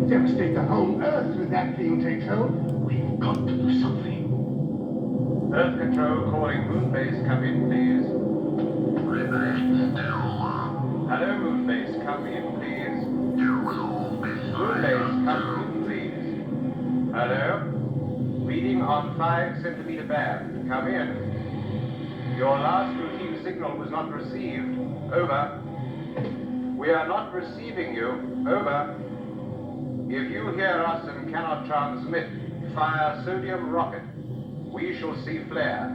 devastate the whole Earth if that thing takes hold. We've got to do something. Earth Control calling Moonbase, come in, please. Remain still. Hello, Moonbase, come in, please. You will all be Moonbase, silent. come in, please. Hello? Reading on 5 centimeter band. Come in. Your last routine signal was not received. Over. We are not receiving you. Over. If you hear us and cannot transmit, fire sodium rocket. We shall see flare.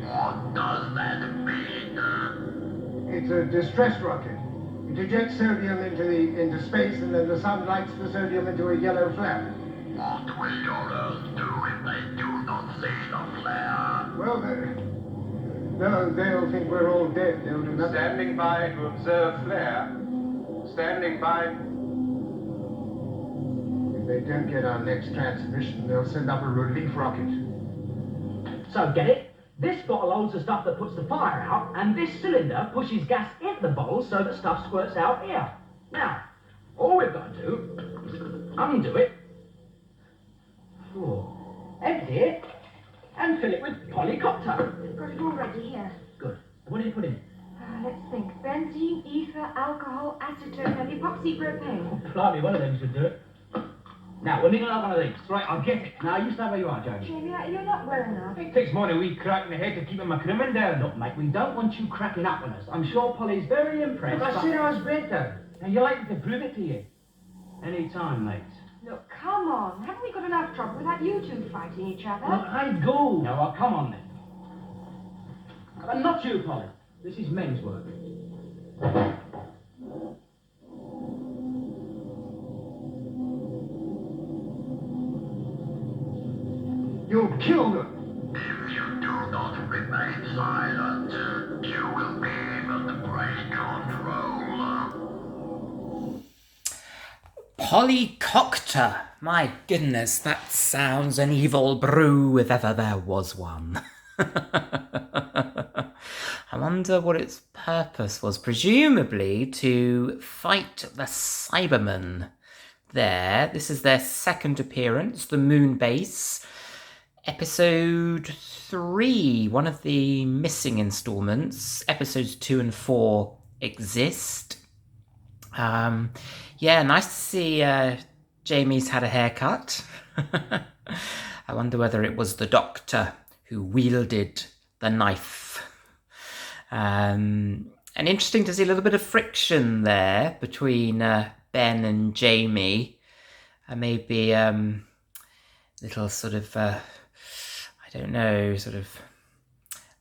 What does that mean? It's a distress rocket. It ejects sodium into space, and then the sun lights the sodium into a yellow flare. What will your Earth do if they do not see the flare? Well, they'll think we're all dead. They'll do nothing. Standing by to observe flare. Standing by. If they don't get our next transmission, they'll send up a relief rocket. So get it? This bottle holds the stuff that puts the fire out, and this cylinder pushes gas into the bottle so that stuff squirts out here. Now, all we've got to do is undo it, empty it, and fill it with polycopter. Got it all ready here. Good. What did you put in? Let's think. Benzene, ether, alcohol, acetone, and epoxy propane. Blimey, one of them should do it. Now, we'll need another one of these. Right, I'll get it. Now, you stay where you are, Jamie. Jamie, you're not well enough. It takes more than we crack in the head to keep my crimin down. Look, mate, we don't want you cracking up on us. I'm sure Polly's very impressed. I said I was better. Now, you're likely to prove it to you. Any time, mate. Look, come on. Haven't we got enough trouble without you two fighting each other? Well, I go. Now, well, come on, then. And not you, Polly. This is men's work. You'll kill them. If you do not remain silent, you will be able to break control. Polycopter. My goodness, that sounds an evil brew if ever there was one. I wonder what its purpose was. Presumably to fight the Cybermen there. This is their second appearance, the Moonbase. Episode 3, one of the missing installments. Episodes 2 and 4 exist. Yeah, nice to see Jamie's had a haircut. I wonder whether it was the doctor who wielded the knife. And interesting to see a little bit of friction there between Ben and Jamie. Maybe little sort of, I don't know, sort of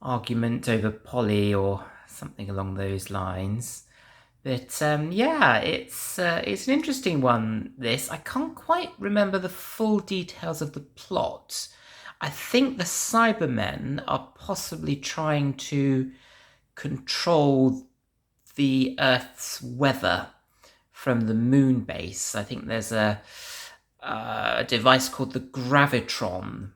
argument over Polly or something along those lines. But yeah, it's an interesting one, this. I can't quite remember the full details of the plot. I think the Cybermen are possibly trying to control the Earth's weather from the Moonbase. I think there's a device called the Gravitron,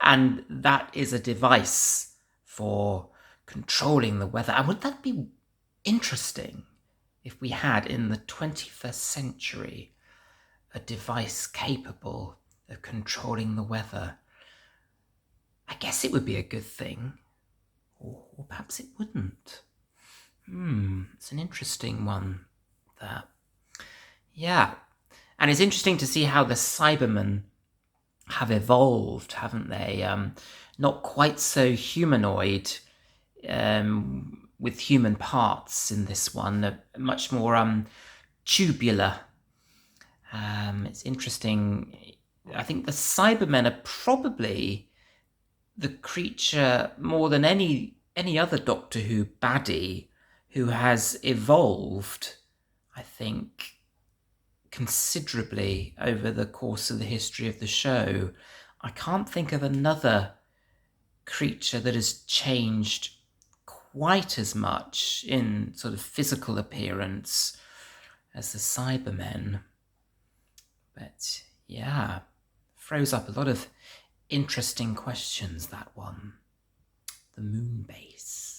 and that is a device for controlling the weather. And would that be interesting if we had in the 21st century a device capable of controlling the weather? I guess it would be a good thing, or perhaps it wouldn't. It's an interesting one, that. Yeah, and it's interesting to see how the Cybermen have evolved, haven't they? Not quite so humanoid, with human parts in this one, much more tubular. It's interesting. I think the Cybermen are probably the creature more than any other Doctor Who baddie who has evolved, I think, considerably over the course of the history of the show. I can't think of another creature that has changed quite as much in sort of physical appearance as the Cybermen. But yeah, throws up a lot of interesting questions, that one. The Moonbase.